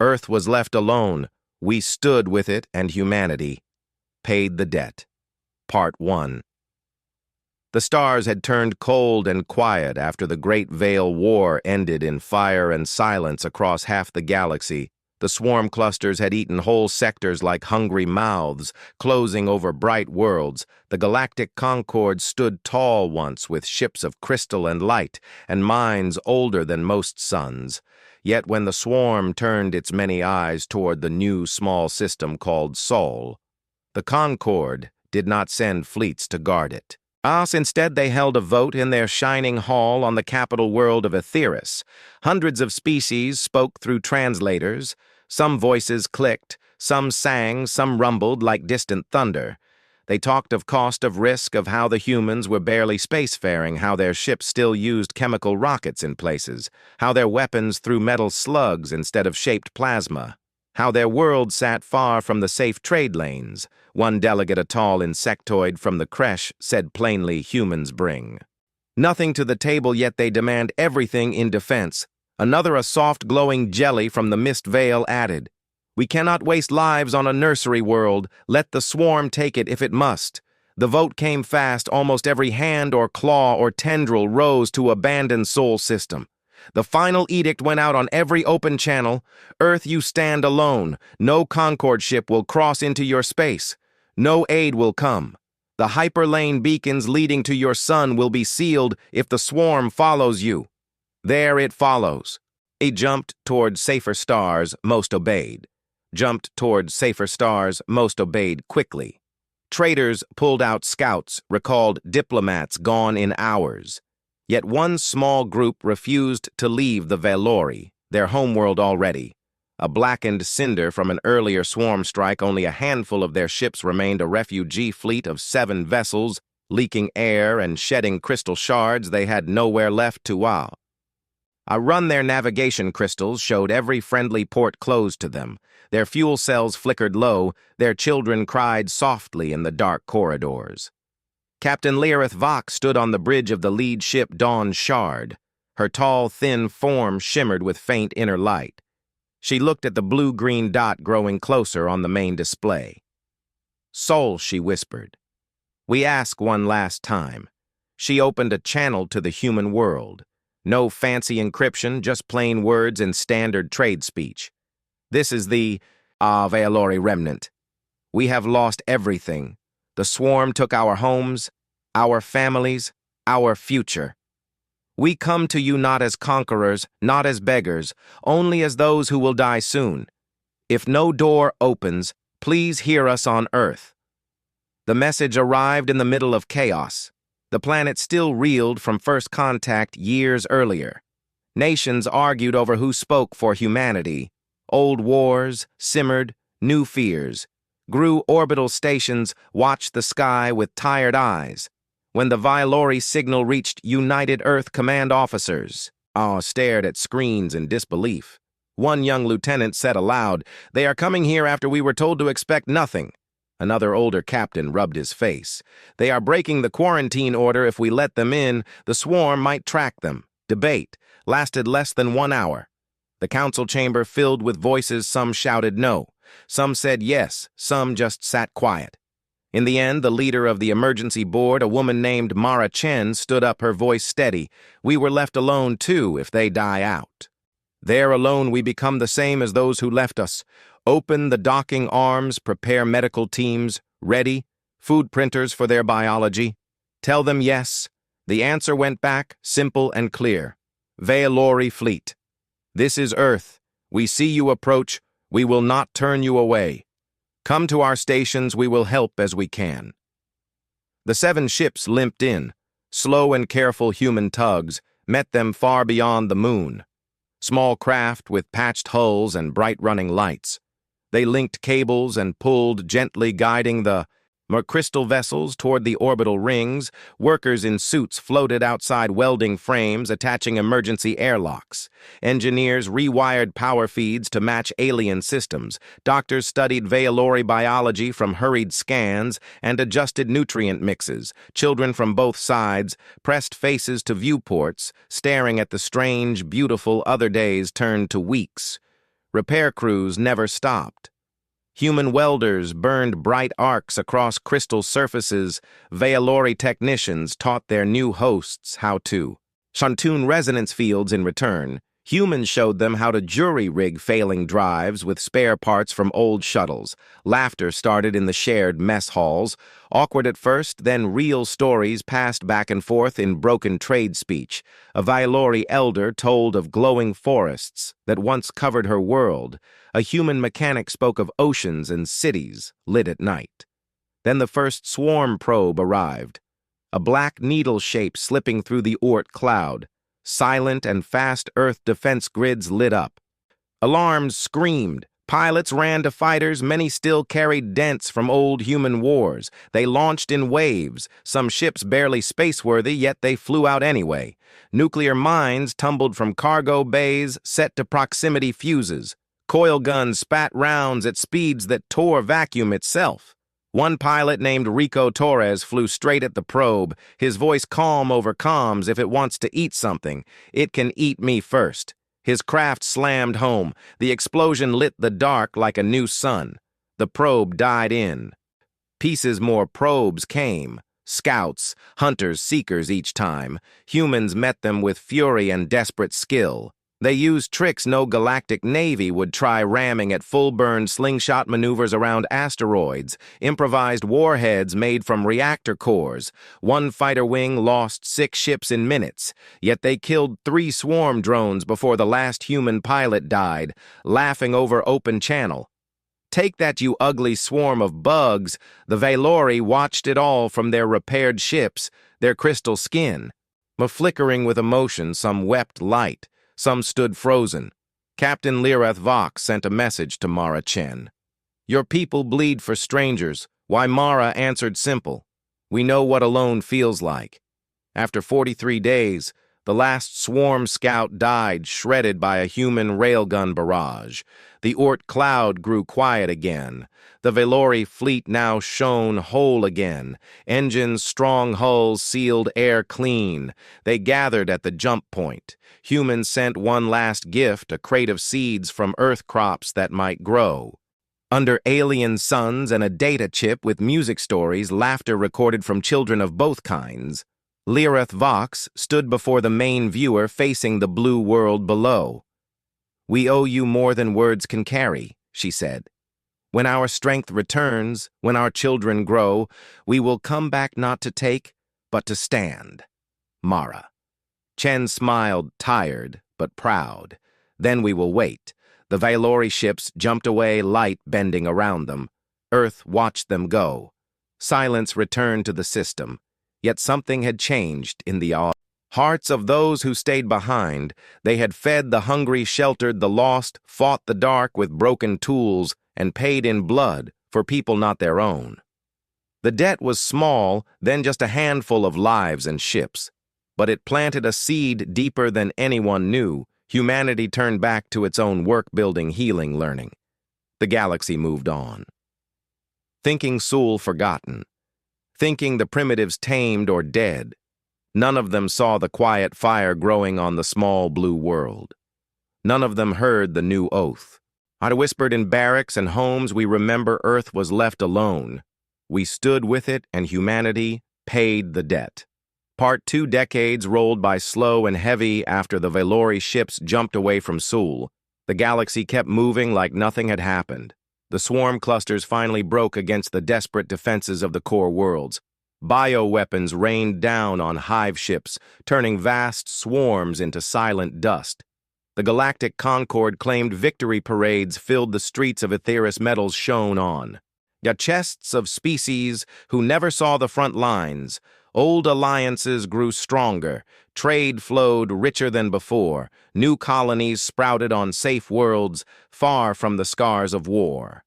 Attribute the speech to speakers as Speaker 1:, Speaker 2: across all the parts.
Speaker 1: Earth was left alone. We stood with it, and humanity paid the debt. Part 1. The stars had turned cold and quiet after the Great Veil War ended in fire and silence across half the galaxy. The swarm clusters had eaten whole sectors like hungry mouths, closing over bright worlds. The galactic concord stood tall once with ships of crystal and light, and minds older than most suns. Yet when the swarm turned its many eyes toward the new small system called Sol, the concord did not send fleets to guard it. Instead they held a vote in their shining hall on the capital world of Etheris. Hundreds of species spoke through translators. Some voices clicked, some sang, some rumbled like distant thunder. They talked of cost of risk, of how the humans were barely spacefaring, how their ships still used chemical rockets in places, how their weapons threw metal slugs instead of shaped plasma, how their world sat far from the safe trade lanes. One delegate, a tall insectoid from the creche, said plainly, humans bring nothing to the table, yet they demand everything in defense. Another, a soft glowing jelly from the mist veil, added, we cannot waste lives on a nursery world. Let the swarm take it if it must. The vote came fast. Almost every hand or claw or tendril rose to abandon Sol system. The final edict went out on every open channel. Earth, you stand alone. No Concord ship will cross into your space. No aid will come. The hyperlane beacons leading to your sun will be sealed if the swarm follows you. There it follows. He jumped toward safer stars, most obeyed. Jumped toward safer stars, most obeyed quickly. Traitors pulled out scouts, recalled diplomats gone in hours. Yet one small group refused to leave the Velori, their homeworld already. A blackened cinder from an earlier swarm strike, only a handful of their ships remained, a refugee fleet of 7 vessels, leaking air and shedding crystal shards. They had nowhere left to wow. Their navigation crystals showed every friendly port closed to them. Their fuel cells flickered low. Their children cried softly in the dark corridors. Captain Learith Vok stood on the bridge of the lead ship Dawn Shard. Her tall, thin form shimmered with faint inner light. She looked at the blue-green dot growing closer on the main display. Sol, she whispered. We ask one last time. She opened a channel to the human world. No fancy encryption, just plain words in standard trade speech. This is the Velori remnant. We have lost everything. The swarm took our homes, our families, our future. We come to you not as conquerors, not as beggars, only as those who will die soon. If no door opens, please hear us on Earth. The message arrived in the middle of chaos. The planet still reeled from first contact years earlier. Nations argued over who spoke for humanity. Old wars simmered, new fears. Grew orbital stations watched the sky with tired eyes. When the Velori signal reached United Earth command officers, stared at screens in disbelief. One young lieutenant said aloud, "They are coming here after we were told to expect nothing." Another older captain rubbed his face. "They are breaking the quarantine order. If we let them in, the swarm might track them." Debate lasted less than 1 hour. The council chamber filled with voices. Some shouted no. Some said yes. Some just sat quiet. In the end, the leader of the emergency board, a woman named Mara Chen, stood up, her voice steady. "We were left alone, too, if they die out. There alone we become the same as those who left us. Open the docking arms, prepare medical teams, ready, food printers for their biology. Tell them yes." The answer went back, simple and clear. Velori Fleet. This is Earth. We see you approach. We will not turn you away. Come to our stations. We will help as we can. The 7 ships limped in. Slow and careful human tugs met them far beyond the moon. Small craft with patched hulls and bright running lights. They linked cables and pulled, gently guiding the crystal vessels toward the orbital rings. Workers in suits floated outside welding frames, attaching emergency airlocks. Engineers rewired power feeds to match alien systems. Doctors studied Velori biology from hurried scans and adjusted nutrient mixes. Children from both sides pressed faces to viewports, staring at the strange, beautiful other days turned to weeks. Repair crews never stopped. Human welders burned bright arcs across crystal surfaces. Veilori technicians taught their new hosts how to shantoon resonance fields in return. Humans showed them how to jury-rig failing drives with spare parts from old shuttles. Laughter started in the shared mess halls. Awkward at first, then real stories passed back and forth in broken trade speech. A Veilori elder told of glowing forests that once covered her world. A human mechanic spoke of oceans and cities lit at night. Then the first swarm probe arrived, a black needle shape slipping through the Oort cloud. Silent and fast Earth defense grids lit up. Alarms screamed. Pilots ran to fighters. Many still carried dents from old human wars. They launched in waves. Some ships barely spaceworthy, yet they flew out anyway. Nuclear mines tumbled from cargo bays set to proximity fuses. Coil guns spat rounds at speeds that tore vacuum itself. One pilot named Rico Torres flew straight at the probe, his voice calm over comms. If it wants to eat something, it can eat me first. His craft slammed home. The explosion lit the dark like a new sun. The probe died in. Pieces more probes came. Scouts, hunters, seekers each time. Humans met them with fury and desperate skill. They used tricks no galactic navy would try, ramming at full-burn slingshot maneuvers around asteroids, improvised warheads made from reactor cores. One fighter wing lost 6 ships in minutes, yet they killed 3 swarm drones before the last human pilot died, laughing over open channel. Take that, you ugly swarm of bugs. The Veilori watched it all from their repaired ships, their crystal skin. Flickering with emotion, some wept light. Some stood frozen. Captain Lireth Vox sent a message to Mara Chen. Your people bleed for strangers. Why, Mara answered simple. We know what alone feels like. After 43 days, the last swarm scout died, shredded by a human railgun barrage. The Oort cloud grew quiet again. The Veilori fleet now shone whole again. Engines, strong hulls, sealed air clean. They gathered at the jump point. Humans sent one last gift, a crate of seeds from Earth crops that might grow. Under alien suns and a data chip with music stories, laughter recorded from children of both kinds, Lireth Vox stood before the main viewer facing the blue world below. We owe you more than words can carry, she said. When our strength returns, when our children grow, we will come back not to take, but to stand. Mara. Chen smiled, tired but proud. Then we will wait. The Veilori ships jumped away, light bending around them. Earth watched them go. Silence returned to the system. Yet something had changed in the hearts of those who stayed behind. They had fed the hungry, sheltered the lost, fought the dark with broken tools, and paid in blood for people not their own. The debt was small, then just a handful of lives and ships. But it planted a seed deeper than anyone knew. Humanity turned back to its own work-building, healing, learning. The galaxy moved on. Thinking Sul forgotten. Thinking the primitives tamed or dead. None of them saw the quiet fire growing on the small blue world. None of them heard the new oath. I'd whispered in barracks and homes, we remember Earth was left alone. We stood with it, and humanity paid the debt. Part 2 decades rolled by slow and heavy after the Veilori ships jumped away from Sul. The galaxy kept moving like nothing had happened. The swarm clusters finally broke against the desperate defenses of the core worlds. Bioweapons rained down on hive ships, turning vast swarms into silent dust. The Galactic Concord claimed victory parades filled the streets of Aetheris metals shone on. The chests of species who never saw the front lines. Old alliances grew stronger, trade flowed richer than before, new colonies sprouted on safe worlds, far from the scars of war.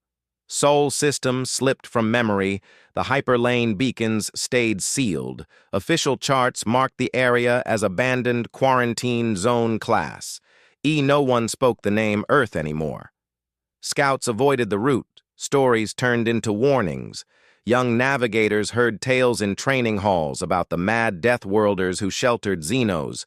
Speaker 1: Sol systems slipped from memory, the hyperlane beacons stayed sealed. Official charts marked the area as abandoned quarantine zone class. No one spoke the name Earth anymore. Scouts avoided the route, stories turned into warnings. Young navigators heard tales in training halls about the mad death worlders who sheltered Xenos.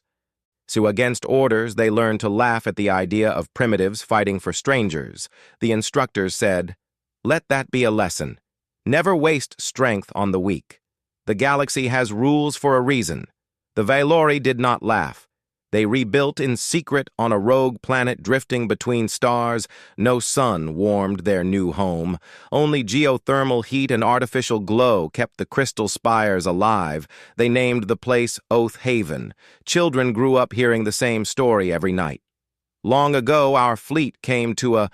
Speaker 1: So against orders, they learned to laugh at the idea of primitives fighting for strangers. The instructors said, "Let that be a lesson. Never waste strength on the weak. The galaxy has rules for a reason." The Valori did not laugh. They rebuilt in secret on a rogue planet drifting between stars. No sun warmed their new home. Only geothermal heat and artificial glow kept the crystal spires alive. They named the place Oath Haven. Children grew up hearing the same story every night. Long ago, our fleet came to a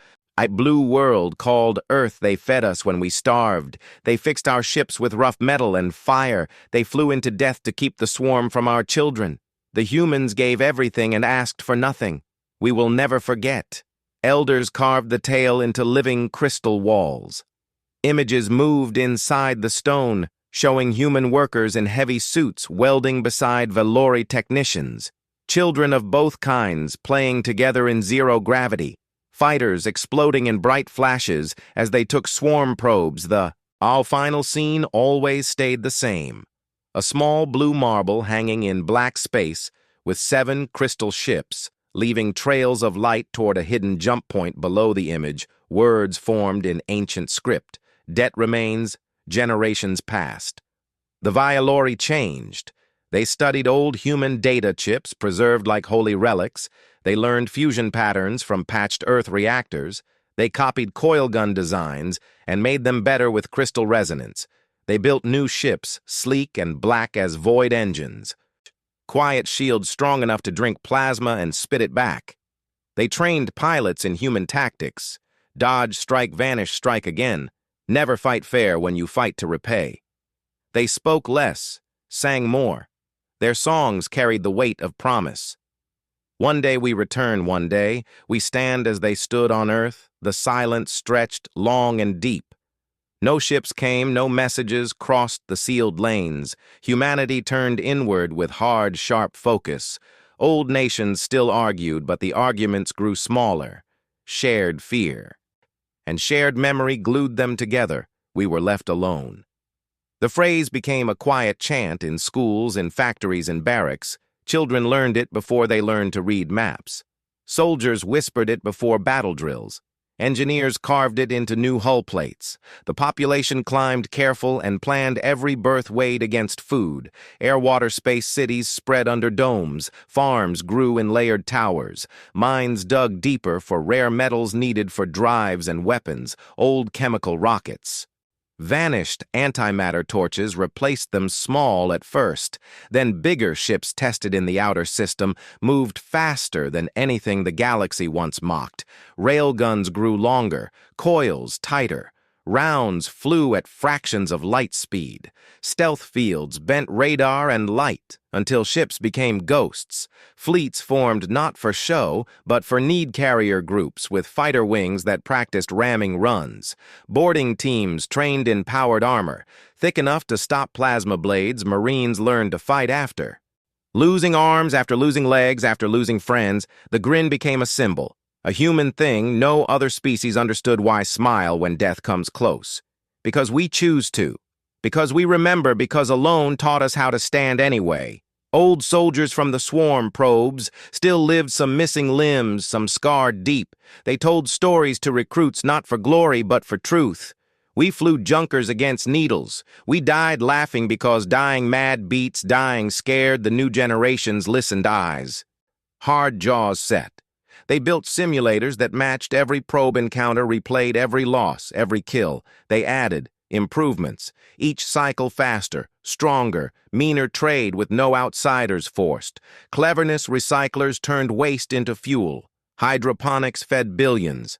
Speaker 1: blue world called Earth. They fed us when we starved. They fixed our ships with rough metal and fire. They flew into death to keep the swarm from our children. The humans gave everything and asked for nothing. We will never forget. Elders carved the tale into living crystal walls. Images moved inside the stone, showing human workers in heavy suits welding beside Valori technicians. Children of both kinds playing together in zero gravity. Fighters exploding in bright flashes as they took swarm probes. Our final scene always stayed the same. A small blue marble hanging in black space with 7 crystal ships, leaving trails of light toward a hidden jump point below the image, words formed in ancient script. Debt remains, generations past. The Valori changed. They studied old human data chips preserved like holy relics. They learned fusion patterns from patched Earth reactors. They copied coil gun designs and made them better with crystal resonance. They built new ships, sleek and black as void engines. Quiet shields strong enough to drink plasma and spit it back. They trained pilots in human tactics. Dodge, strike, vanish, strike again. Never fight fair when you fight to repay. They spoke less, sang more. Their songs carried the weight of promise. One day we return, one day we stand as they stood on Earth, the silence stretched long and deep. No ships came, no messages crossed the sealed lanes. Humanity turned inward with hard, sharp focus. Old nations still argued, but the arguments grew smaller. Shared fear. And shared memory glued them together. We were left alone. The phrase became a quiet chant in schools, in factories, and barracks. Children learned it before they learned to read maps. Soldiers whispered it before battle drills. Engineers carved it into new hull plates. The population climbed careful and planned every birth weighed against food. Air-water space cities spread under domes. Farms grew in layered towers. Mines dug deeper for rare metals needed for drives and weapons. Old chemical rockets. Vanished antimatter torches replaced them, small at first. Then bigger ships tested in the outer system moved faster than anything the galaxy once mocked. Railguns grew longer, coils tighter. Rounds flew at fractions of light speed. Stealth fields bent radar and light until ships became ghosts. Fleets formed not for show, but for need carrier groups with fighter wings that practiced ramming runs. Boarding teams trained in powered armor. Thick enough to stop plasma blades, Marines learned to fight after. Losing arms after losing legs after losing friends, the grin became a symbol. A human thing no other species understood why smile when death comes close. Because we choose to. Because we remember, because alone taught us how to stand anyway. Old soldiers from the swarm probes still lived some missing limbs, some scarred deep. They told stories to recruits not for glory but for truth. We flew junkers against needles. We died laughing because dying mad beats, dying scared the new generation's listened eyes. Hard jaws set. They built simulators that matched every probe encounter, replayed every loss, every kill. They added improvements, each cycle faster, stronger, meaner trade with no outsiders forced. Cleverness recyclers turned waste into fuel. Hydroponics fed billions.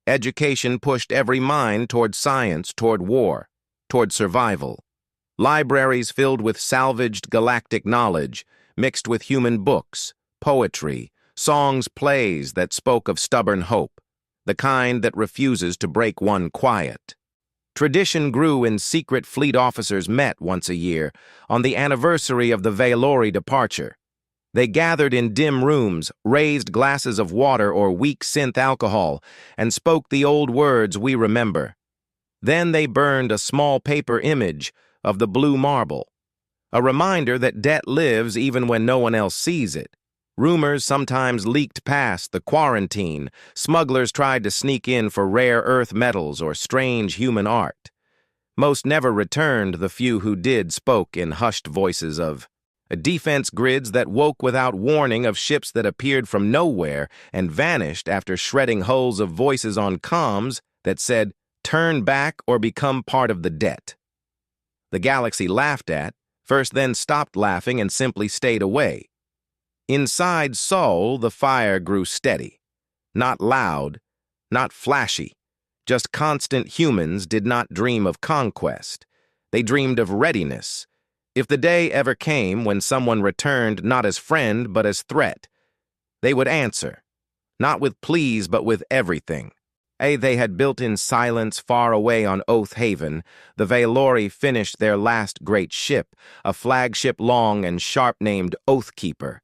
Speaker 1: Education pushed every mind toward science, toward war, toward survival. Libraries filled with salvaged galactic knowledge, mixed with human books, poetry, songs, plays that spoke of stubborn hope, the kind that refuses to break one quiet. Tradition grew in secret fleet officers met once a year on the anniversary of the Valori departure. They gathered in dim rooms, raised glasses of water or weak synth alcohol, and spoke the old words we remember. Then they burned a small paper image of the blue marble, a reminder that debt lives even when no one else sees it. Rumors sometimes leaked past the quarantine. Smugglers tried to sneak in for rare earth metals or strange human art. Most never returned. The few who did spoke in hushed voices of defense grids that woke without warning, of ships that appeared from nowhere and vanished after shredding hulls, of voices on comms that said, "Turn back or become part of the debt." The galaxy laughed at, first then stopped laughing and simply stayed away. Inside Sol, the fire grew steady. Not loud, not flashy. Just constant. Humans did not dream of conquest. They dreamed of readiness. If the day ever came when someone returned not as friend but as threat, they would answer, not with pleas but with everything. They had built in silence far away on Oath Haven. The Valori finished their last great ship, a flagship long and sharp named Oathkeeper.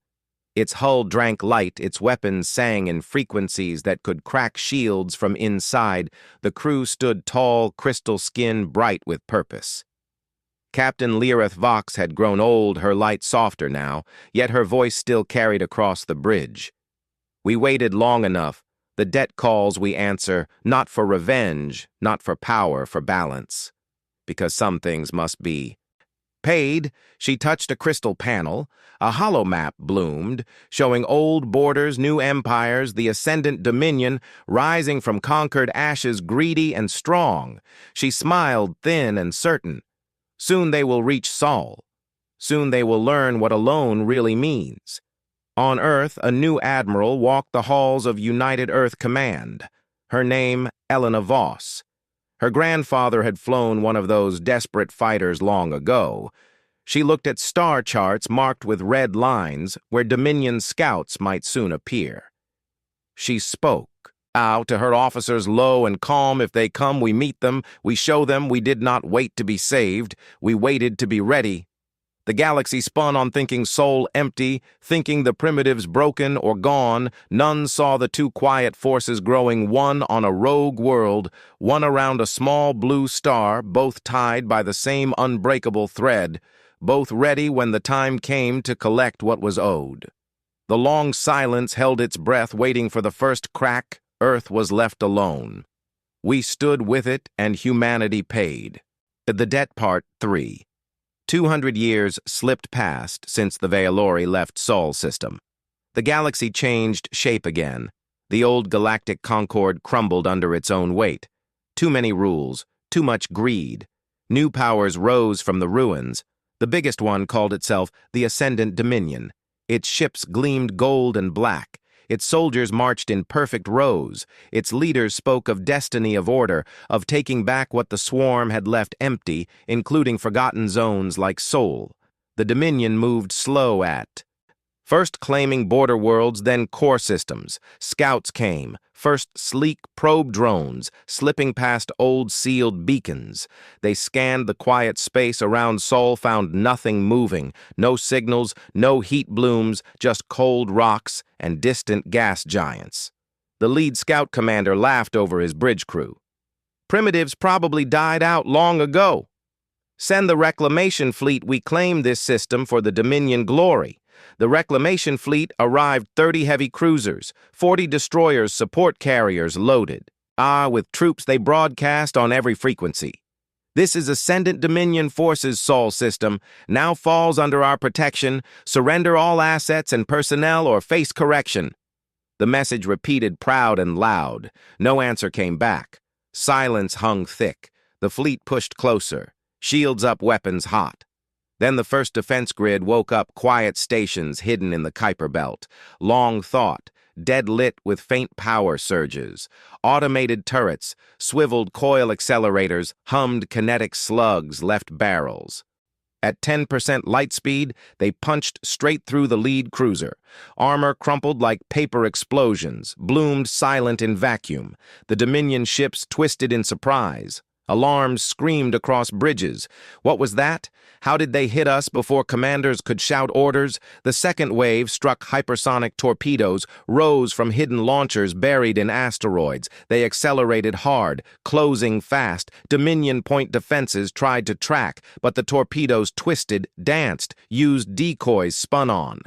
Speaker 1: Its hull drank light, its weapons sang in frequencies that could crack shields from inside. The crew stood tall, crystal skin bright with purpose. Captain Lirith Vox had grown old, her light softer now, yet her voice still carried across the bridge. We waited long enough. The debt calls we answer, not for revenge, not for power, for balance. Because some things must be paid. She touched a crystal panel. A hollow map bloomed, showing old borders, new empires, the ascendant dominion, rising from conquered ashes, greedy and strong. She smiled, thin and certain. Soon they will reach Sol. Soon they will learn what alone really means. On Earth, a new admiral walked the halls of United Earth Command. Her name, Elena Voss. Her grandfather had flown one of those desperate fighters long ago. She looked at star charts marked with red lines where Dominion scouts might soon appear. She spoke. Out to her officers, low and calm. If they come, we meet them. We show them we did not wait to be saved. We waited to be ready. The galaxy spun on thinking Sol empty, thinking the primitives broken or gone. None saw the two quiet forces growing, one on a rogue world, one around a small blue star, both tied by the same unbreakable thread, both ready when the time came to collect what was owed. The long silence held its breath, waiting for the first crack. Earth was left alone. We stood with it, and humanity paid. The Debt Part 3. 200 years slipped past since the Valori left Sol system. The galaxy changed shape again. The old galactic concord crumbled under its own weight. Too many rules, too much greed. New powers rose from the ruins. The biggest one called itself the Ascendant Dominion. Its ships gleamed gold and black. Its soldiers marched in perfect rows. Its leaders spoke of destiny, of order, of taking back what the swarm had left empty, including forgotten zones like Sol. The Dominion moved slow at first claiming border worlds, then core systems. Scouts came, first sleek probe drones, slipping past old sealed beacons. They scanned the quiet space around Sol, found nothing moving, no signals, no heat blooms, just cold rocks and distant gas giants. The lead scout commander laughed over his bridge crew. Primitives probably died out long ago. Send the reclamation fleet. We claim this system for the Dominion glory. The reclamation fleet arrived 30 heavy cruisers, 40 destroyers, support carriers loaded. With troops they broadcast on every frequency. This is Ascendant Dominion Forces Sol system, now falls under our protection. Surrender all assets and personnel or face correction. The message repeated proud and loud. No answer came back. Silence hung thick. The fleet pushed closer. Shields up, weapons hot. Then the first defense grid woke up, quiet stations hidden in the Kuiper Belt. Long thought, dead lit with faint power surges. Automated turrets, swiveled coil accelerators, hummed kinetic slugs, left barrels. At 10% light speed, they punched straight through the lead cruiser. Armor crumpled like paper explosions, bloomed silent in vacuum. The Dominion ships twisted in surprise. Alarms screamed across bridges. What was that? How did they hit us before commanders could shout orders? The second wave struck hypersonic torpedoes, rose from hidden launchers buried in asteroids. They accelerated hard, closing fast. Dominion point defenses tried to track, but the torpedoes twisted, danced, used decoys, spun on.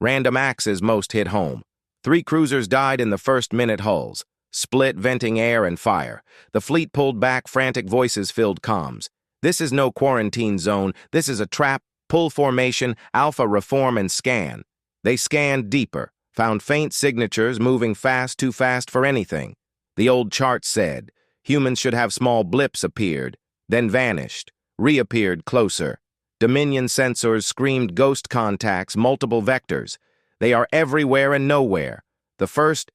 Speaker 1: Random axes most hit home. 3 cruisers died in the first minute hulls. Split, venting air and fire. The fleet pulled back, frantic voices filled comms. This is no quarantine zone. This is a trap. Pull formation, alpha reform and scan. They scanned deeper, found faint signatures moving fast, too fast for anything. The old chart said, humans should have small blips appeared, then vanished, reappeared closer. Dominion sensors screamed ghost contacts, multiple vectors. They are everywhere and nowhere. The first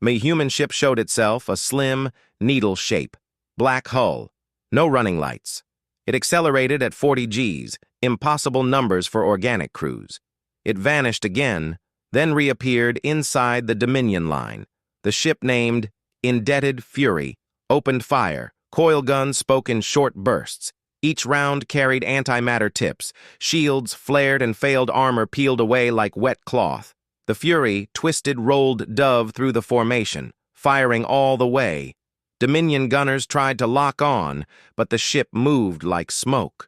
Speaker 1: human ship showed itself, a slim, needle shape, black hull, no running lights. It accelerated at 40 Gs, impossible numbers for organic crews. It vanished again, then reappeared inside the Dominion line. The ship named Indebted Fury opened fire. Coil guns spoke in short bursts. Each round carried antimatter tips. Shields flared and failed armor peeled away like wet cloth. The Fury twisted rolled dove through the formation, firing all the way. Dominion gunners tried to lock on, but the ship moved like smoke.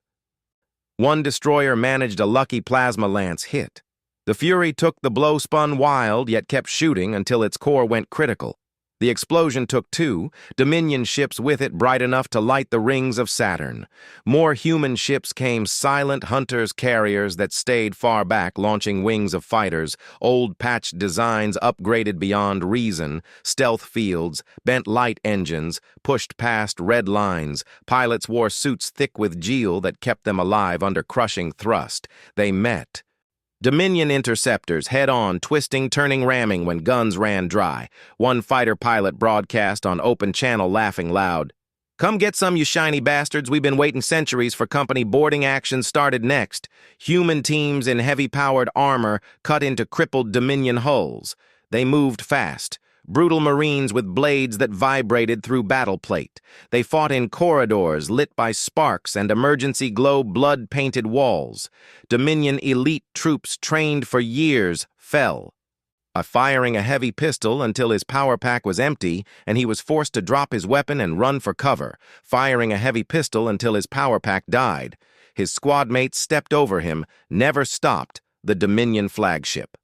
Speaker 1: One destroyer managed a lucky plasma lance hit. The Fury took the blow, spun wild, yet kept shooting until its core went critical. The explosion took 2, Dominion ships with it bright enough to light the rings of Saturn. More human ships came, silent hunters carriers that stayed far back, launching wings of fighters, old patched designs upgraded beyond reason, stealth fields, bent light engines, pushed past red lines. Pilots wore suits thick with gel that kept them alive under crushing thrust. They met. Dominion interceptors head-on, twisting, turning, ramming when guns ran dry. One fighter pilot broadcast on open channel laughing loud. "Come get some, you shiny bastards. We've been waiting centuries for company boarding action started next." Human teams in heavy-powered armor cut into crippled Dominion hulls. They moved fast. Brutal Marines with blades that vibrated through battle plate. They fought in corridors lit by sparks and emergency glow blood-painted walls. Dominion elite troops trained for years fell. Firing a heavy pistol until his power pack was empty and he was forced to drop his weapon and run for cover. Firing a heavy pistol until his power pack died. His squad mates stepped over him, never stopped, the Dominion flagship.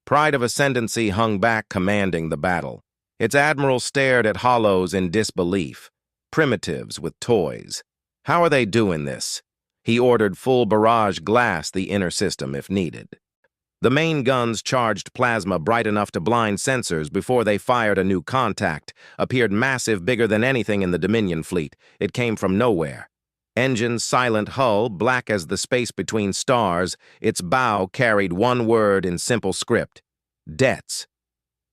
Speaker 1: Pride of Ascendancy hung back, commanding the battle. Its admiral stared at hollows in disbelief. Primitives with toys. How are they doing this? He ordered full barrage glass the inner system if needed. The main guns charged plasma bright enough to blind sensors before they fired a new contact, appeared massive, bigger than anything in the Dominion fleet. It came from nowhere. Engine's silent hull, black as the space between stars, its bow carried one word in simple script: debts.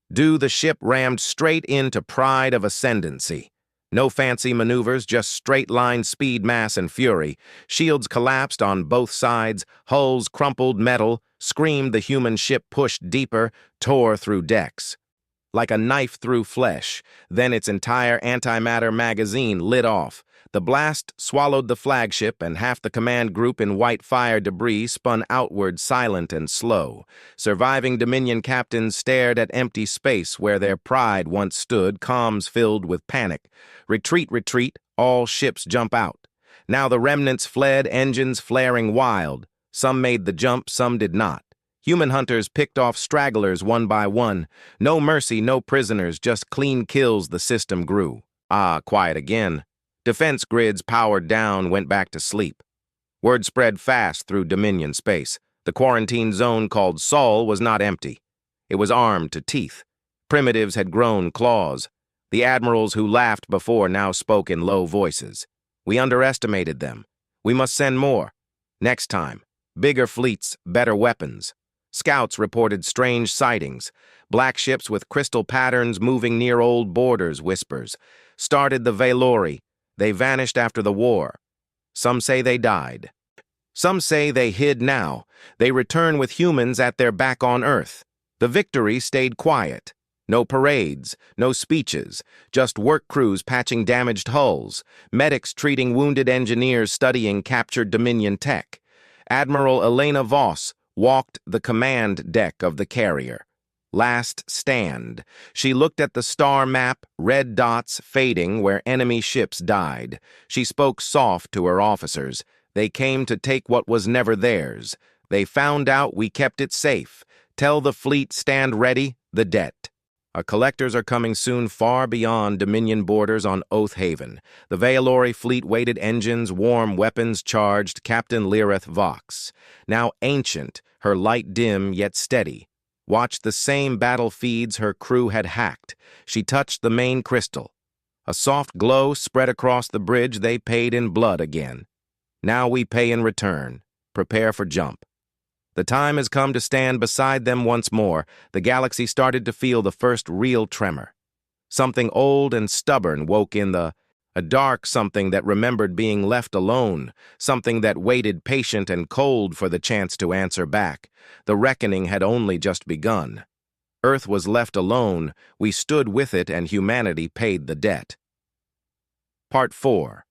Speaker 1: The ship rammed straight into Pride of Ascendancy. No fancy maneuvers, just straight-line speed, mass, and fury. Shields collapsed on both sides, hulls crumpled metal, screamed. The human ship pushed deeper, tore through decks. Like a knife through flesh. Then its entire antimatter magazine lit off. The blast swallowed the flagship, and half the command group in white fire debris spun outward, silent and slow. Surviving Dominion captains stared at empty space where their pride once stood, comms filled with panic. Retreat, retreat, all ships jump out. Now the remnants fled, engines flaring wild. Some made the jump, some did not. Human hunters picked off stragglers one by one. No mercy, no prisoners, just clean kills. The system grew. Quiet again. Defense grids powered down, went back to sleep. Word spread fast through Dominion space. The quarantine zone called Sol was not empty. It was armed to teeth. Primitives had grown claws. The admirals who laughed before now spoke in low voices. We underestimated them. We must send more. Next time. Bigger fleets, better weapons. Scouts reported strange sightings. Black ships with crystal patterns moving near old borders, whispers. Started the Valori. They vanished after the war. Some say they died. Some say they hid now. They return with humans at their back on Earth. The victory stayed quiet. No parades, no speeches, just work crews patching damaged hulls, medics treating wounded engineers studying captured Dominion tech. Admiral Elena Voss walked the command deck of the carrier. Last stand. She looked at the star map, red dots fading where enemy ships died. She spoke soft to her officers. They came to take what was never theirs. They found out we kept it safe. Tell the fleet stand ready, the debt. Our collectors are coming soon far beyond Dominion borders on Oath Haven. The Valori fleet weighted engines, warm weapons charged, Captain Lirith Vox. Now ancient, her light dim yet steady. Watched the same battle feeds her crew had hacked. She touched the main crystal. A soft glow spread across the bridge they paid in blood again. Now we pay in return. Prepare for jump. The time has come to stand beside them once more. The galaxy started to feel the first real tremor. Something old and stubborn woke in a dark something that remembered being left alone, something that waited patient and cold for the chance to answer back. The reckoning had only just begun. Earth was left alone, we stood with it, and humanity paid the debt. Part 4.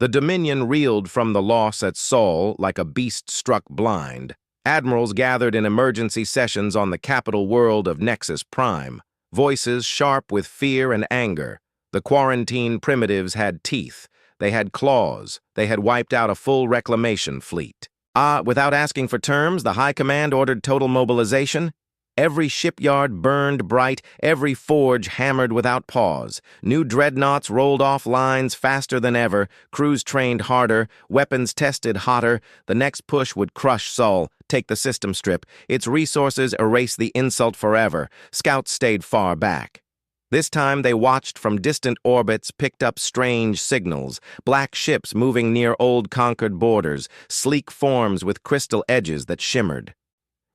Speaker 1: The Dominion reeled from the loss at Sol like a beast struck blind. Admirals gathered in emergency sessions on the capital world of Nexus Prime, voices sharp with fear and anger. The quarantine primitives had teeth. They had claws. They had wiped out a full reclamation fleet. Without asking for terms, the High Command ordered total mobilization. Every shipyard burned bright, every forge hammered without pause. New dreadnoughts rolled off lines faster than ever, crews trained harder, weapons tested hotter. The next push would crush Sol, take the system strip, its resources erase the insult forever. Scouts stayed far back. This time they watched from distant orbits, picked up strange signals, black ships moving near old conquered borders, sleek forms with crystal edges that shimmered.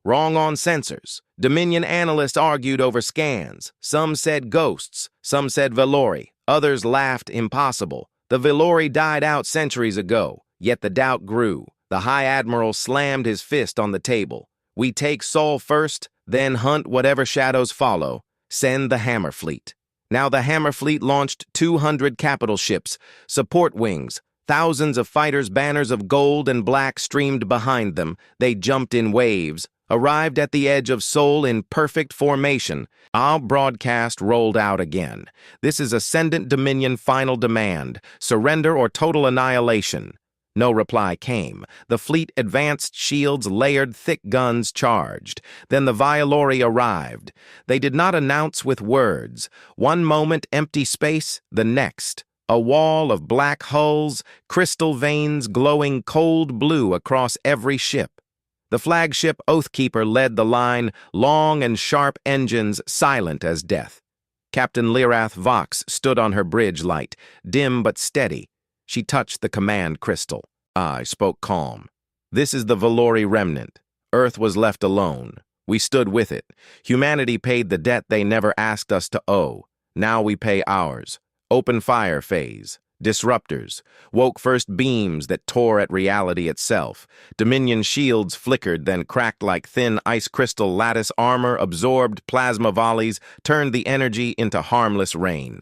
Speaker 1: Wrong on sensors. Dominion analysts argued over scans. Some said ghosts, some said Valori. Others laughed impossible. The Valori died out centuries ago, yet the doubt grew. The High Admiral slammed his fist on the table. We take Sol first, then hunt whatever shadows follow. Send the Hammer Fleet. Now the Hammer Fleet launched 200 capital ships, support wings. Thousands of fighters' banners of gold and black streamed behind them. They jumped in waves. Arrived at the edge of Sol in perfect formation. Our broadcast rolled out again. This is Ascendant Dominion final demand. Surrender or total annihilation. No reply came. The fleet advanced shields, layered thick guns charged. Then the Valori arrived. They did not announce with words. One moment empty space, the next. A wall of black hulls, crystal veins glowing cold blue across every ship. The flagship Oathkeeper led the line, long and sharp engines silent as death. Captain Lirith Vox stood on her bridge light, dim but steady. She touched the command crystal. I spoke calm. This is the Valori remnant. Earth was left alone. We stood with it. Humanity paid the debt they never asked us to owe. Now we pay ours. Open fire phase. Disruptors. Woke first beams that tore at reality itself. Dominion shields flickered, then cracked like thin ice crystal lattice armor, absorbed plasma volleys, turned the energy into harmless rain.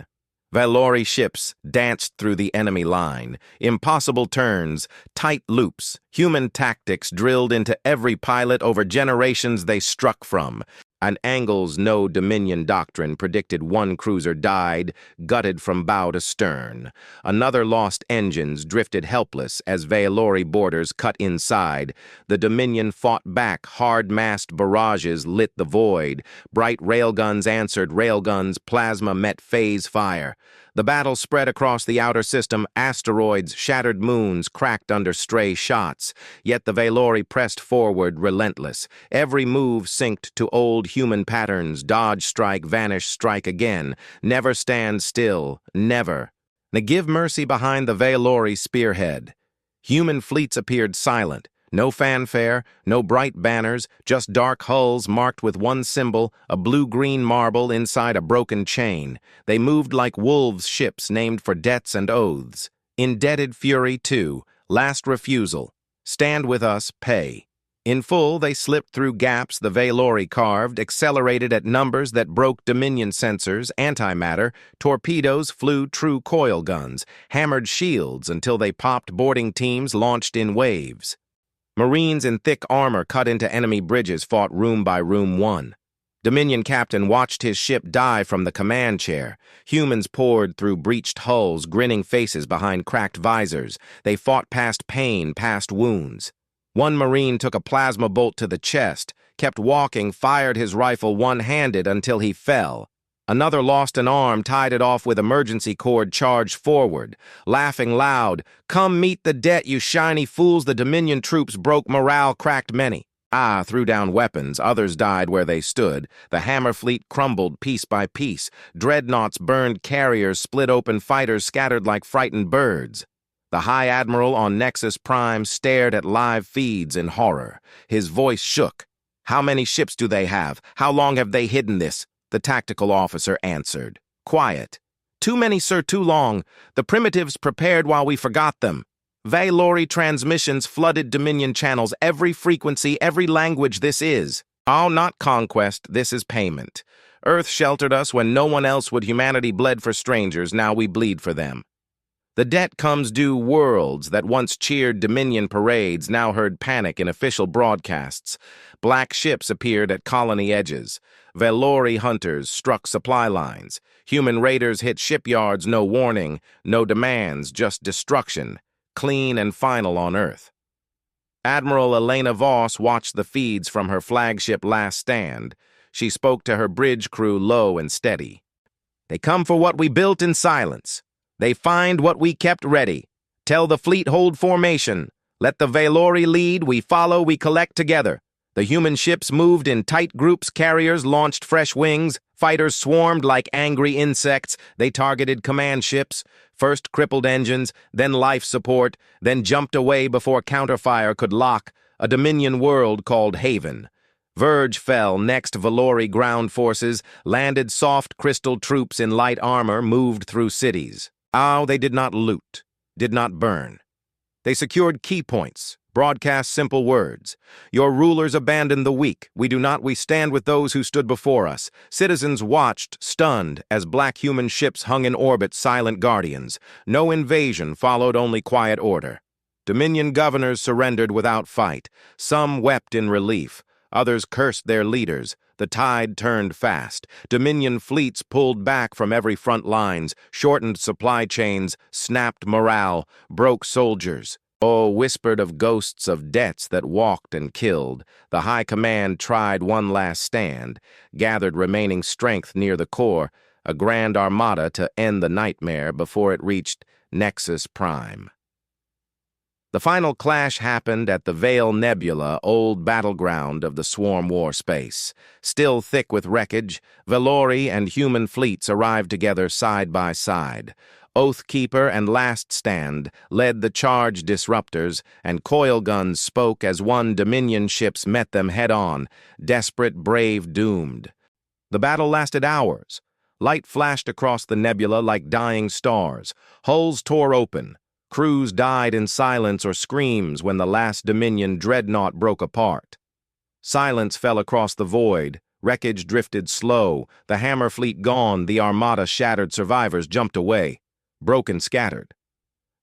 Speaker 1: Valori ships danced through the enemy line. Impossible turns, tight loops, human tactics drilled into every pilot over generations they struck from. An angles no Dominion doctrine predicted one cruiser died, gutted from bow to stern. Another lost engines drifted helpless as Valori borders cut inside. The Dominion fought back, hard-massed barrages lit the void. Bright railguns answered railguns, plasma met phase fire. The battle spread across the outer system, asteroids, shattered moons cracked under stray shots. Yet the Valori pressed forward, relentless. Every move synced to old human patterns, dodge, strike, vanish, strike again. Never stand still, never. Now give mercy behind the Valori spearhead. Human fleets appeared silent. No fanfare, no bright banners, just dark hulls marked with one symbol, a blue-green marble inside a broken chain. They moved like wolves' ships named for debts and oaths. Indebted Fury 2, last refusal. Stand with us, pay. In full, they slipped through gaps the Valori carved, accelerated at numbers that broke Dominion sensors, antimatter, torpedoes flew true coil guns, hammered shields until they popped boarding teams launched in waves. Marines in thick armor cut into enemy bridges fought room by room one. Dominion captain watched his ship die from the command chair. Humans poured through breached hulls, grinning faces behind cracked visors. They fought past pain, past wounds. One Marine took a plasma bolt to the chest. kept walking, fired his rifle one-handed until he fell. Another lost an arm, tied it off with emergency cord, charged forward, laughing loud. "Come meet the debt, you shiny fools!" The Dominion troops broke morale, cracked many. Threw down weapons, others died where they stood. The hammer fleet crumbled piece by piece. Dreadnoughts burned carriers, split open fighters, scattered like frightened birds. The High Admiral on Nexus Prime stared at live feeds in horror. His voice shook. "How many ships do they have? How long have they hidden this?" The tactical officer answered. "Quiet. Too many, sir, too long. The primitives prepared while we forgot them. Valori transmissions flooded Dominion channels, every frequency, every language. This is. Oh, not conquest, this is payment. Earth sheltered us when no one else would. Humanity bled for strangers, now we bleed for them. The debt comes due. Worlds that once cheered Dominion parades now heard panic in official broadcasts. Black ships appeared at colony edges. Valori hunters struck supply lines. Human raiders hit shipyards, no warning, no demands, just destruction. Clean and final on Earth. Admiral Elena Voss watched the feeds from her flagship Last Stand. She spoke to her bridge crew low and steady. "They come for what we built in silence. They find what we kept ready. Tell the fleet hold formation. Let the Valori lead, we follow, we collect together." The human ships moved in tight groups, carriers launched fresh wings, fighters swarmed like angry insects. They targeted command ships, first crippled engines, then life support, then jumped away before counterfire could lock. A Dominion world called Haven. Verge fell, next Valori ground forces, landed soft crystal troops in light armor, moved through cities. They did not loot, did not burn. They secured key points, broadcast simple words. "Your rulers abandoned the weak. We do not. We stand with those who stood before us." Citizens watched, stunned, as black human ships hung in orbit, silent guardians. No invasion followed, only quiet order. Dominion governors surrendered without fight. Some wept in relief. Others cursed their leaders. The tide turned fast. Dominion fleets pulled back from every front lines, shortened supply chains, snapped morale, broke soldiers. Whispered of ghosts of debts that walked and killed. The High Command tried one last stand, gathered remaining strength near the core, a grand armada to end the nightmare before it reached Nexus Prime. The final clash happened at the Veil Nebula, old battleground of the swarm war space. Still thick with wreckage, Valori and human fleets arrived together side by side. Oathkeeper and Last Stand led the charge disruptors, and coil guns spoke as one. Dominion ships met them head-on, desperate, brave, doomed. The battle lasted hours. Light flashed across the nebula like dying stars. Hulls tore open. Crews died in silence or screams when the last Dominion dreadnought broke apart. Silence fell across the void. Wreckage drifted slow. The hammer fleet gone, the armada shattered. Survivors jumped away, broken, scattered.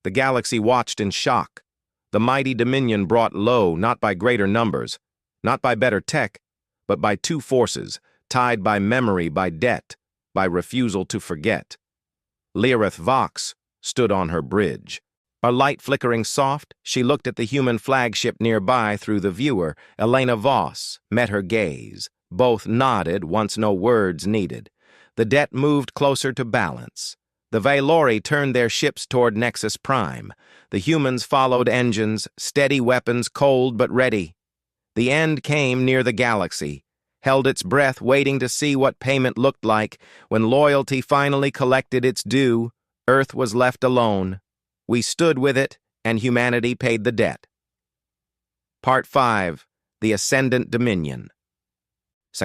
Speaker 1: The galaxy watched in shock. The mighty Dominion brought low, not by greater numbers, not by better tech, but by two forces, tied by memory, by debt, by refusal to forget. Lyrith Vox stood on her bridge. Her light flickering soft, she looked at the human flagship nearby through the viewer. Elena Voss met her gaze. Both nodded, once no words needed. The debt moved closer to balance. The Valori turned their ships toward Nexus Prime. The humans followed engines, steady weapons, cold but ready. The end came near the galaxy, held its breath waiting to see what payment looked like. When loyalty finally collected its due, Earth was left alone. We stood with it, and humanity paid the debt. Part 5. The Ascendant Dominion.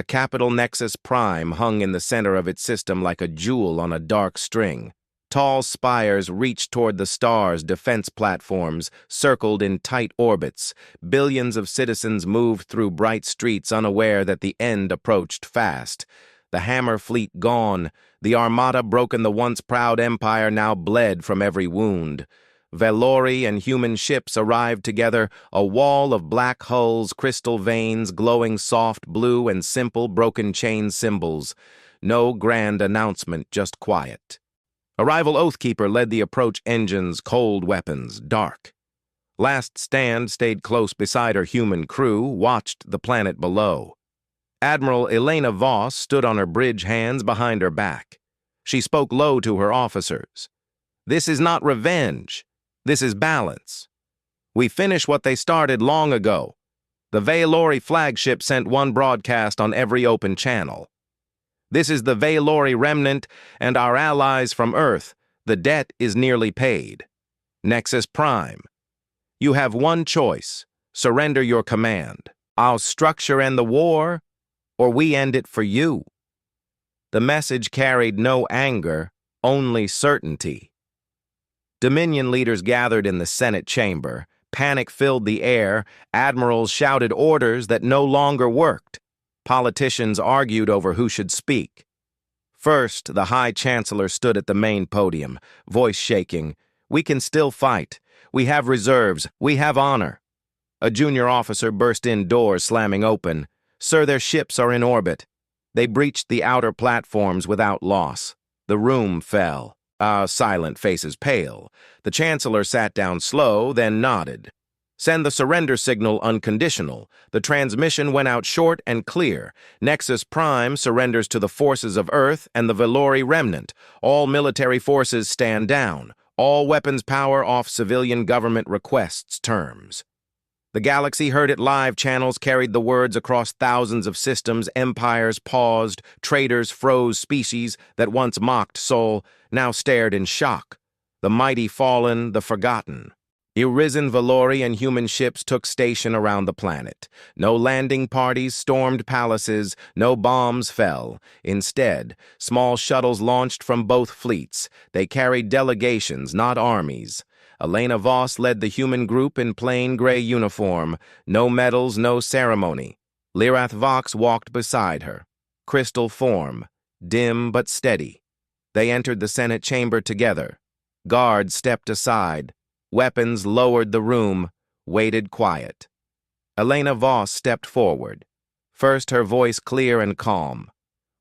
Speaker 1: Capital Nexus Prime hung in the center of its system like a jewel on a dark string. Tall spires reached toward the stars, defense platforms circled in tight orbits. Billions of citizens moved through bright streets unaware that the end approached fast. The hammer fleet gone, the armada broken, the once proud empire now bled from every wound. Valori and human ships arrived together, a wall of black hulls, crystal veins, glowing soft blue, and simple broken chain symbols. No grand announcement, just quiet. Arrival Oathkeeper led the approach engines, cold weapons, dark. Last Stand stayed close beside her human crew, watched the planet below. Admiral Elena Voss stood on her bridge, hands behind her back. She spoke low to her officers. "This is not revenge. This is balance. We finish what they started long ago. The Valori flagship sent one broadcast on every open channel. This is the Valori remnant and our allies from Earth. The debt is nearly paid. Nexus Prime. You have one choice. Surrender your command. I'll structure end the war, or we end it for you." The message carried no anger, only certainty. Dominion leaders gathered in the Senate chamber. Panic filled the air. Admirals shouted orders that no longer worked. Politicians argued over who should speak. First, the High Chancellor stood at the main podium, voice shaking. "We can still fight. We have reserves. We have honor." A junior officer burst in, doors slamming open. "Sir, their ships are in orbit." They breached the outer platforms without loss. The room fell. Silent faces pale. The Chancellor sat down slow, then nodded. "Send the surrender signal unconditional." The transmission went out short and clear. Nexus Prime surrenders to the forces of Earth and the Valori remnant. All military forces stand down. All weapons power off civilian government requests terms. The galaxy heard it live. Channels carried the words across thousands of systems. Empires paused. Traders froze. Species that once mocked Sol now stared in shock. The mighty fallen, the forgotten. Arisen Valori and human ships took station around the planet. No landing parties stormed palaces. No bombs fell. Instead, small shuttles launched from both fleets. They carried delegations, not armies. Elena Voss led the human group in plain gray uniform. No medals, no ceremony. Lyrath Vox walked beside her. Crystal form, dim but steady. They entered the Senate chamber together. Guards stepped aside. Weapons lowered the room, waited quiet. Elena Voss stepped forward. First, her voice clear and calm.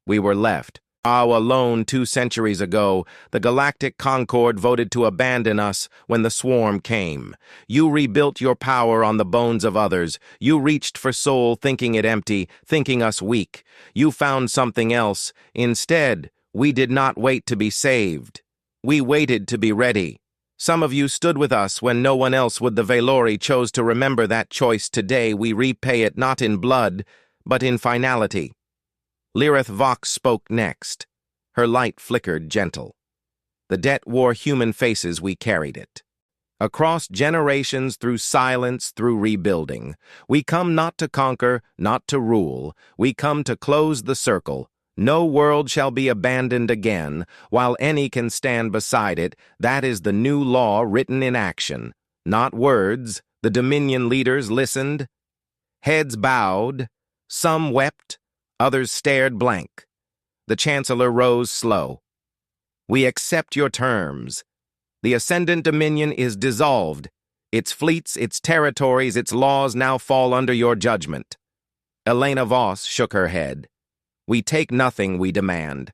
Speaker 1: "We were left. Alone 2 centuries ago. The Galactic Concord voted to abandon us when the swarm came. You rebuilt your power on the bones of others. You reached for Sol, thinking it empty, thinking us weak. You found something else. Instead, we did not wait to be saved. We waited to be ready. Some of you stood with us when no one else would. The Valori chose to remember that choice today. We repay it not in blood, but in finality." Lyrath Vox spoke next. Her light flickered gentle. "The debt wore human faces, we carried it. Across generations, through silence, through rebuilding. We come not to conquer, not to rule. We come to close the circle. No world shall be abandoned again, while any can stand beside it. That is the new law written in action. Not words." The Dominion leaders listened. Heads bowed. Some wept. Others stared blank. The Chancellor rose slow. "We accept your terms. The Ascendant Dominion is dissolved. Its fleets, its territories, its laws now fall under your judgment." Elena Voss shook her head. "We take nothing, we demand.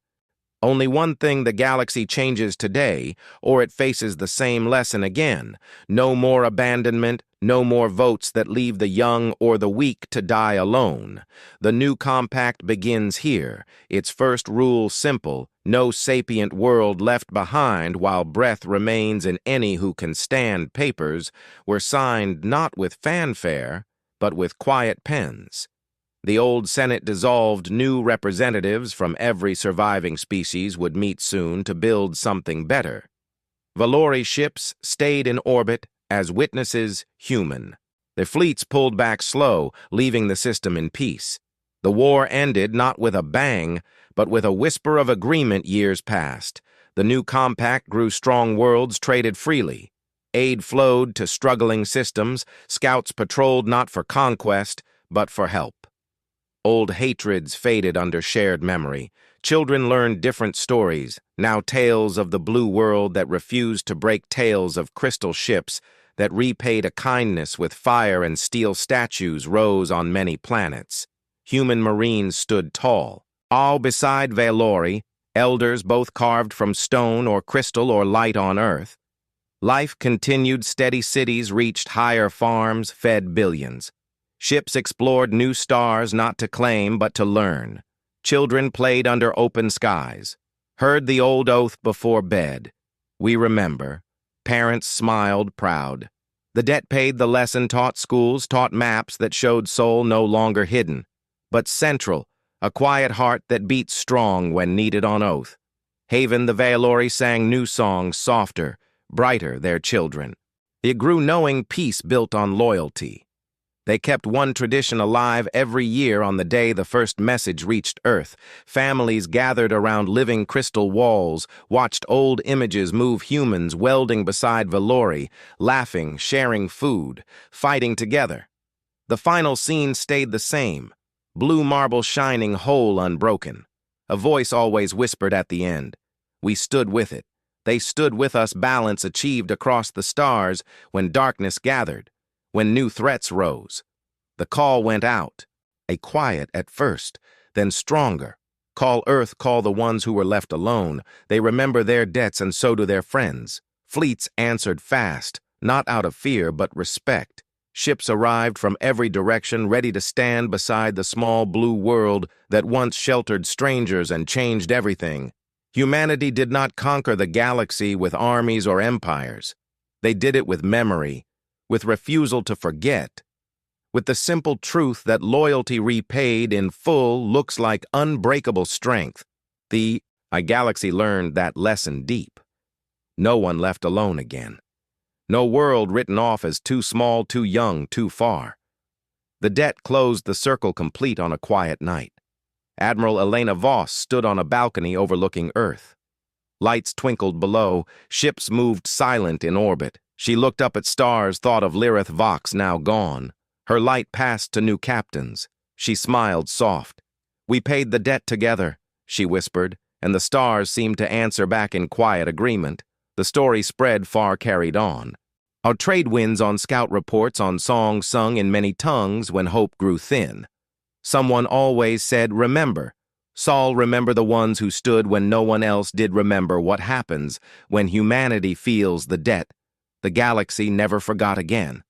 Speaker 1: Only one thing: the galaxy changes today, or it faces the same lesson again. No more abandonment, no more votes that leave the young or the weak to die alone. The new compact begins here. Its first rule simple: no sapient world left behind while breath remains in any who can stand. Papers were signed not with fanfare, but with quiet pens. The old Senate dissolved. New representatives from every surviving species would meet soon to build something better. Valori ships stayed in orbit as witnesses, human. Their fleets pulled back slow, leaving the system in peace. The war ended not with a bang, but with a whisper of agreement. Years passed. The new compact grew. Strong worlds traded freely. Aid flowed to struggling systems. Scouts patrolled not for conquest, but for help. Old hatreds faded under shared memory. Children learned different stories, now tales of the blue world that refused to break, tales of crystal ships that repaid a kindness with fire, and steel statues rose on many planets. Human marines stood tall, all beside Valori, elders both carved from stone or crystal or light on Earth. Life continued. Steady cities reached higher farms, fed billions. Ships explored new stars not to claim but to learn. Children played under open skies, heard the old oath before bed. We remember. Parents smiled proud. The debt paid the lesson taught schools, taught maps that showed soul no longer hidden, but central, a quiet heart that beat strong when needed on oath. Haven the Vaelori sang new songs, softer, brighter, their children. It grew knowing peace built on loyalty. They kept one tradition alive every year on the day the first message reached Earth. Families gathered around living crystal walls, watched old images move humans welding beside Valori, laughing, sharing food, fighting together. The final scene stayed the same, blue marble shining whole unbroken. A voice always whispered at the end. We stood with it. They stood with us, balance achieved across the stars when darkness gathered. When new threats rose, the call went out, a quiet at first, then stronger. Call Earth, call the ones who were left alone. They remember their debts and so do their friends. Fleets answered fast, not out of fear but respect. Ships arrived from every direction, ready to stand beside the small blue world that once sheltered strangers and changed everything. Humanity did not conquer the galaxy with armies or empires. They did it with memory, with refusal to forget, with the simple truth that loyalty repaid in full looks like unbreakable strength. The galaxy learned that lesson deep. No one left alone again. No world written off as too small, too young, too far. The debt closed the circle complete on a quiet night. Admiral Elena Voss stood on a balcony overlooking Earth. Lights twinkled below, ships moved silent in orbit. She looked up at stars, thought of Lyrith Vox now gone. Her light passed to new captains. She smiled soft. We paid the debt together, she whispered, and the stars seemed to answer back in quiet agreement. The story spread far, carried on. Our trade winds on scout reports, on songs sung in many tongues when hope grew thin. Someone always said, remember. Saul, remember the ones who stood when no one else did. Remember what happens when humanity feels the debt. The galaxy never forgot again.